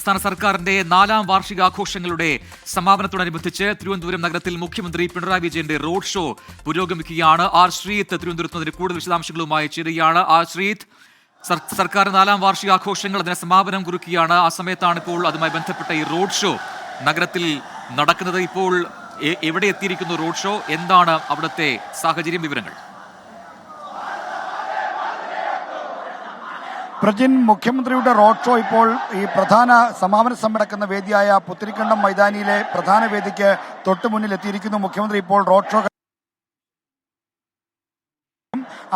സംസ്ഥാന സർക്കാരിന്റെ 4ാം വാർഷികാഘോഷങ്ങളുടെ സമാപനത്തോടനുബന്ധിച്ച് തിരുവനന്തപുരം നഗരത്തിൽ മുഖ്യമന്ത്രി പിണറായി വിജയന്റെ റോഡ് ഷോ പുരോഗമിക്കുകയാണ്. ആർ ശ്രീത്ത് തിരുവനന്തപുരത്ത് കൂടുതൽ വിശദാംശങ്ങളുമായി ചേരുകയാണ്. ആർ ശ്രീത്ത്, സർക്കാർ 4ാം വാർഷികാഘോഷങ്ങൾ അതിന് സമാപനം കുറിക്കുകയാണ്. ആ സമയത്താണ് ഇപ്പോൾ അതുമായി ബന്ധപ്പെട്ട ഈ റോഡ് ഷോ നഗരത്തിൽ നടക്കുന്നത്. ഇപ്പോൾ എവിടെ എത്തിയിരിക്കുന്നു റോഡ് ഷോ? എന്താണ് അവിടുത്തെ സാഹചര്യം, വിവരങ്ങൾ? പ്രജിൻ, മുഖ്യമന്ത്രിയുടെ റോഡ് ഷോ ഇപ്പോൾ ഈ പ്രധാന സമാപന സമ്മേളന വേദിയായ പുത്തരിക്കണ്ടം മൈതാനിയിലെ പ്രധാന വേദിക്ക് തൊട്ടു മുന്നിൽ എത്തിയിരിക്കുന്നു. മുഖ്യമന്ത്രി ഇപ്പോൾ റോഡ് ഷോ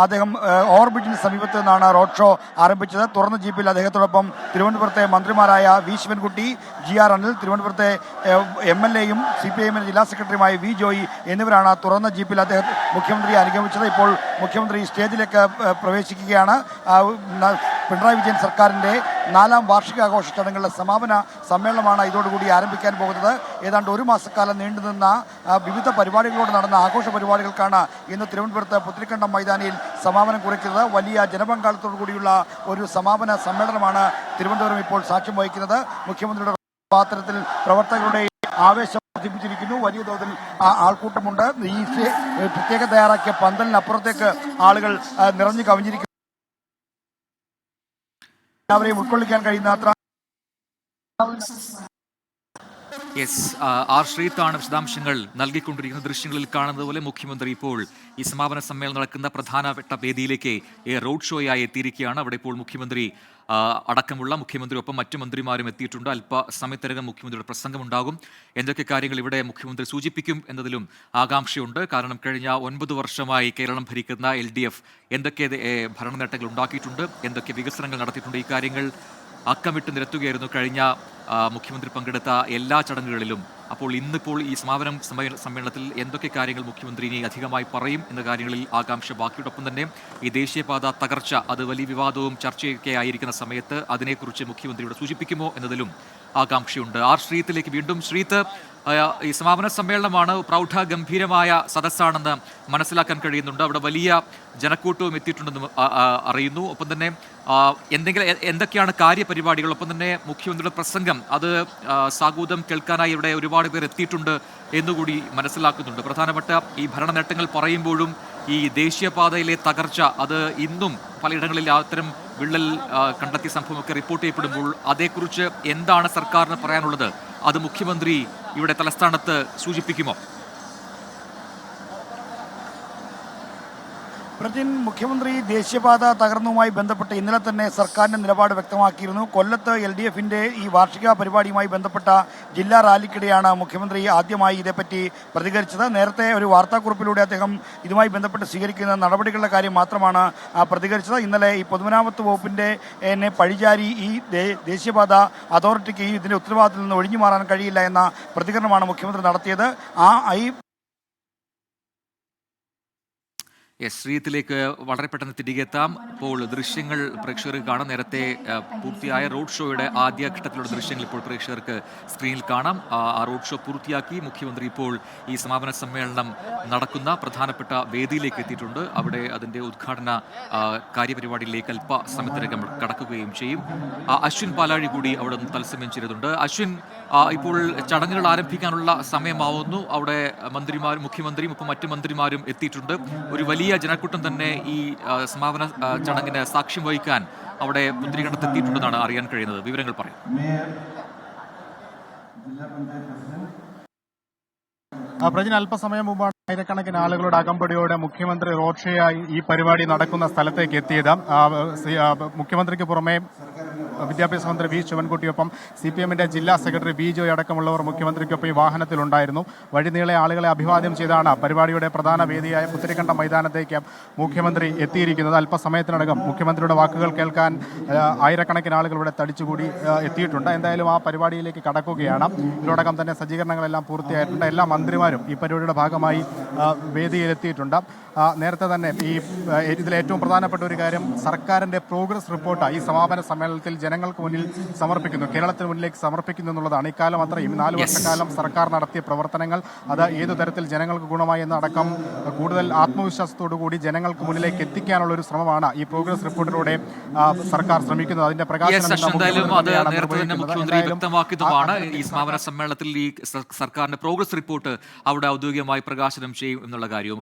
അദ്ദേഹം ഓവർബ്രിഡ്ജിന് സമീപത്ത് നിന്നാണ് റോഡ് ഷോ ആരംഭിച്ചത്. തുറന്ന ജീപ്പിൽ അദ്ദേഹത്തോടൊപ്പം തിരുവനന്തപുരത്തെ മന്ത്രിമാരായ V Sivankutty, G R Anil, തിരുവനന്തപുരത്തെ MLA-യും CPIM ജില്ലാ സെക്രട്ടറിയുമായ വി ജോയി എന്നിവരാണ് തുറന്ന ജീപ്പിൽ മുഖ്യമന്ത്രിയെ അനുഗമിച്ചത്. ഇപ്പോൾ മുഖ്യമന്ത്രി സ്റ്റേജിലേക്ക് പ്രവേശിക്കുകയാണ്. പിണറായി വിജയൻ സർക്കാരിൻ്റെ 4ാം വാർഷികാഘോഷ ചടങ്ങുകളുടെ സമാപന സമ്മേളനമാണ് ഇതോടുകൂടി ആരംഭിക്കാൻ പോകുന്നത്. ഏതാണ്ട് ഒരു മാസക്കാലം നീണ്ടുനിന്ന വിവിധ പരിപാടികളോട് നടന്ന ആഘോഷ പരിപാടികൾക്കാണ് ഇന്ന് തിരുവനന്തപുരത്ത് പുത്തരിക്കണ്ടം മൈതാനിയിൽ സമാപനം കുറിക്കുന്നത്. വലിയ ജനപങ്കാളിത്തത്തോടു കൂടിയുള്ള ഒരു സമാപന സമ്മേളനമാണ് തിരുവനന്തപുരം ഇപ്പോൾ സാക്ഷ്യം വഹിക്കുന്നത്. മുഖ്യമന്ത്രിയുടെ പാത്രത്തിൽ പ്രവർത്തകരുടെ ആവേശം വർദ്ധിപ്പിച്ചിരിക്കുന്നു. വലിയ തോതിൽ ആൾക്കൂട്ടമുണ്ട്. ഈ പ്രത്യേകം തയ്യാറാക്കിയ പന്തലിനപ്പുറത്തേക്ക് ആളുകൾ നിറഞ്ഞു കവിഞ്ഞിരിക്കുന്നു. എല്ലാവരെയും ഉൾക്കൊള്ളിക്കാൻ കഴിയുന്നത്ര ആർ ശ്രീത്താണ് വിശദാംശങ്ങൾ നൽകിക്കൊണ്ടിരിക്കുന്ന. ദൃശ്യങ്ങളിൽ കാണുന്നത് പോലെ മുഖ്യമന്ത്രി ഇപ്പോൾ ഈ സമാപന സമ്മേളനം നടക്കുന്ന പ്രധാനപ്പെട്ട വേദിയിലേക്ക് റോഡ് ഷോയായി എത്തിയിരിക്കുകയാണ്. അവിടെ ഇപ്പോൾ മുഖ്യമന്ത്രി അടക്കമുള്ള മുഖ്യമന്ത്രിയൊപ്പം മറ്റു മന്ത്രിമാരും എത്തിയിട്ടുണ്ട്. അല്പസമയത്തിനകം മുഖ്യമന്ത്രിയുടെ പ്രസംഗമുണ്ടാകും. എന്തൊക്കെ കാര്യങ്ങൾ ഇവിടെ മുഖ്യമന്ത്രി സൂചിപ്പിക്കും എന്നതിലും ആകാംക്ഷയുണ്ട്. കാരണം കഴിഞ്ഞ 9 വർഷമായി കേരളം ഭരിക്കുന്ന LDF എന്തൊക്കെ ഭരണ നേട്ടങ്ങൾ ഉണ്ടാക്കിയിട്ടുണ്ട്, എന്തൊക്കെ വികസനങ്ങൾ നടത്തിയിട്ടുണ്ട്, ഈ കാര്യങ്ങൾ അക്കമിട്ട് നിരത്തുകയായിരുന്നു കഴിഞ്ഞ മുഖ്യമന്ത്രി പങ്കെടുത്ത എല്ലാ ചടങ്ങുകളിലും. അപ്പോൾ ഇന്നിപ്പോൾ ഈ സമ്മേളനത്തിൽ എന്തൊക്കെ കാര്യങ്ങൾ മുഖ്യമന്ത്രി ഇനി അധികമായി പറയും എന്ന കാര്യങ്ങളിൽ ആകാംക്ഷ ബാക്കിയോടൊപ്പം തന്നെ ഈ ദേശീയപാത തകർച്ച അത് വലിയ വിവാദവും ചർച്ചയൊക്കെ ആയിരിക്കുന്ന സമയത്ത് അതിനെക്കുറിച്ച് മുഖ്യമന്ത്രിയോട് സൂചിപ്പിക്കുമോ എന്നതിലും ആകാംക്ഷയുണ്ട്. ആർ ശ്രീത്തിലേക്ക് വീണ്ടും. ശ്രീത്ത്, ഈ സമാപന സമ്മേളനമാണ്, പ്രൗഢഗംഭീരമായ സദസ്സാണെന്ന് മനസ്സിലാക്കാൻ കഴിയുന്നുണ്ട്. അവിടെ വലിയ ജനക്കൂട്ടവും എത്തിയിട്ടുണ്ടെന്ന് അറിയുന്നു. ഒപ്പം തന്നെ എന്തൊക്കെയാണ് കാര്യപരിപാടികൾ? ഒപ്പം തന്നെ മുഖ്യമന്ത്രിയുടെ പ്രസംഗം അത് സാഗൂതം കേൾക്കാനായി ഇവിടെ ഒരുപാട് പേർ എത്തിയിട്ടുണ്ട് എന്നുകൂടി മനസ്സിലാക്കുന്നുണ്ട്. പ്രധാനപ്പെട്ട ഈ ഭരണ നേട്ടങ്ങൾ പറയുമ്പോഴും ഈ ദേശീയപാതയിലെ തകർച്ച അത് ഇന്നും പലയിടങ്ങളിൽ അത്തരം വിള്ളൽ കണ്ടെത്തിയ സംഭവമൊക്കെ റിപ്പോർട്ട് ചെയ്യപ്പെടുമ്പോൾ അതേക്കുറിച്ച് എന്താണ് സർക്കാരിന് പറയാനുള്ളത്? അത് മുഖ്യമന്ത്രി ഇവിടെ തലസ്ഥാനത്ത് സൂചിപ്പിക്കുമോ? പ്രജിൻ, മുഖ്യമന്ത്രി ദേശീയപാത തകർന്നതുമായി ബന്ധപ്പെട്ട് ഇന്നലെ തന്നെ സർക്കാരിന്റെ നിലപാട് വ്യക്തമാക്കിയിരുന്നു. കൊല്ലത്ത് LDF-ന്റെ ഈ വാർഷിക പരിപാടിയുമായി ബന്ധപ്പെട്ട ജില്ലാ റാലിക്കിടെയാണ് മുഖ്യമന്ത്രി ആദ്യമായി ഇതേപ്പറ്റി പ്രതികരിച്ചത്. നേരത്തെ ഒരു വാർത്താക്കുറിപ്പിലൂടെ അദ്ദേഹം ഇതുമായി ബന്ധപ്പെട്ട് സ്വീകരിക്കുന്ന നടപടികളുടെ കാര്യം മാത്രമാണ് പ്രതികരിച്ചത്. ഇന്നലെ ഈ പൊതുമരാമത്ത് വകുപ്പിന്റെ പഴിചാരി ഈ ദേശീയപാത അതോറിറ്റിക്ക് ഇതിന്റെ ഉത്തരവാദിത്തത്തിൽ നിന്ന് ഒഴിഞ്ഞു മാറാൻ കഴിയില്ല എന്ന പ്രതികരണമാണ് മുഖ്യമന്ത്രി നടത്തിയത്. ഈ ശ്രീത്തിലേക്ക് വളരെ പെട്ടെന്ന് തിരികെ എത്താം. ഇപ്പോൾ ദൃശ്യങ്ങൾ പ്രേക്ഷകർക്ക് കാണാം. നേരത്തെ പൂർത്തിയായ റോഡ് ഷോയുടെ ആദ്യഘട്ടത്തിലുള്ള ദൃശ്യങ്ങൾ ഇപ്പോൾ പ്രേക്ഷകർക്ക് സ്ക്രീനിൽ കാണാം. ആ റോഡ് ഷോ പൂർത്തിയാക്കി മുഖ്യമന്ത്രി ഇപ്പോൾ ഈ സമാപന സമ്മേളനം നടക്കുന്ന പ്രധാനപ്പെട്ട വേദിയിലേക്ക് എത്തിയിട്ടുണ്ട്. അവിടെ അതിൻ്റെ ഉദ്ഘാടന കാര്യപരിപാടിയിലേക്ക് അല്പസമയത്തിനകം കടക്കുകയും ചെയ്യും. അശ്വിൻ പാലാഴി കൂടി അവിടെ നിന്ന് തത്സമയം ചേരുന്നുണ്ട്. അശ്വിൻ, ഇപ്പോൾ ചടങ്ങുകൾ ആരംഭിക്കാനുള്ള സമയമാവുന്നു. അവിടെ മുഖ്യമന്ത്രിയും ഒപ്പം മറ്റു മന്ത്രിമാരും എത്തിയിട്ടുണ്ട്. ഒരു വലിയ ജനക്കൂട്ടം തന്നെ ഈ സമാപന ചടങ്ങിന് സാക്ഷ്യം വഹിക്കാൻ അവിടെ പുത്തരിക്കണ്ടത്ത് എത്തിയിട്ടുണ്ടെന്നാണ് അറിയാൻ കഴിയുന്നത്. വിവരങ്ങൾ പറയും. പ്രജിന് അല്പസമയം മുമ്പാണ് ആയിരക്കണക്കിന് ആളുകളുടെ അകമ്പടിയോടെ മുഖ്യമന്ത്രി റോഡ് ഷോയായി ഈ പരിപാടി നടക്കുന്ന സ്ഥലത്തേക്ക് എത്തിയത്. മുഖ്യമന്ത്രിക്ക് പുറമെ വിദ്യാഭ്യാസ മന്ത്രി വി ശിവൻകുട്ടിയൊപ്പം CPM-ന്റെ ജില്ലാ സെക്രട്ടറി വി ജോയ് അടക്കമുള്ളവർ മുഖ്യമന്ത്രിക്കൊപ്പം ഈ വാഹനത്തിലുണ്ടായിരുന്നു. വഴിനീളെ ആളുകളെ അഭിവാദ്യം ചെയ്താണ് പരിപാടിയുടെ പ്രധാന വേദിയായ പുത്തരിക്കണ്ടം മൈതാനത്തേക്ക് മുഖ്യമന്ത്രി എത്തിയിരിക്കുന്നത്. അല്പസമയത്തിനകം മുഖ്യമന്ത്രിയുടെ വാക്കുകൾ കേൾക്കാൻ ആയിരക്കണക്കിന് ആളുകൾ ഇവിടെ തടിച്ചുകൂടി എത്തിയിട്ടുണ്ട്. എന്തായാലും ആ പരിപാടിയിലേക്ക് കടക്കുകയാണ്. ഇതിനോടകം തന്നെ സജ്ജീകരണങ്ങളെല്ലാം പൂർത്തിയായിട്ടുണ്ട്. എല്ലാ മന്ത്രിമാരും ഈ പരിപാടിയുടെ ഭാഗമായി വേദിയിലെത്തിയിട്ടുണ്ട്. നേരത്തെ തന്നെ ഇതിൽ ഏറ്റവും പ്രധാനപ്പെട്ട ഒരു കാര്യം സർക്കാരിന്റെ പ്രോഗ്രസ് റിപ്പോർട്ട് ഈ സമാപന സമ്മേളനത്തിൽ ജനങ്ങൾക്ക് മുന്നിൽ സമർപ്പിക്കുന്നു, കേരളത്തിന് മുന്നിലേക്ക് സമർപ്പിക്കുന്നു എന്നുള്ളതാണ്. ഇക്കാലം അത്രയും 4 വർഷക്കാലം സർക്കാർ നടത്തിയ പ്രവർത്തനങ്ങൾ അത് ഏതു തരത്തിൽ ജനങ്ങൾക്ക് ഗുണമായി എന്നടക്കം കൂടുതൽ ആത്മവിശ്വാസത്തോടു കൂടി ജനങ്ങൾക്ക് മുന്നിലേക്ക് എത്തിക്കാനുള്ള ഒരു ശ്രമമാണ് ഈ പ്രോഗ്രസ് റിപ്പോർട്ടിലൂടെ സർക്കാർ ശ്രമിക്കുന്നത്. അതിന്റെ എന്തായാലും അത് നേരത്തെ തന്നെ മുഖ്യമന്ത്രി വ്യക്തമാക്കിയതുമാണ്. ഈ സമാപന സമ്മേളനത്തിൽ ഈ സർക്കാരിന്റെ പ്രോഗ്രസ് റിപ്പോർട്ട് അവിടെ ഔദ്യോഗികമായി പ്രകാശനം ചെയ്യും എന്നുള്ള കാര്യവും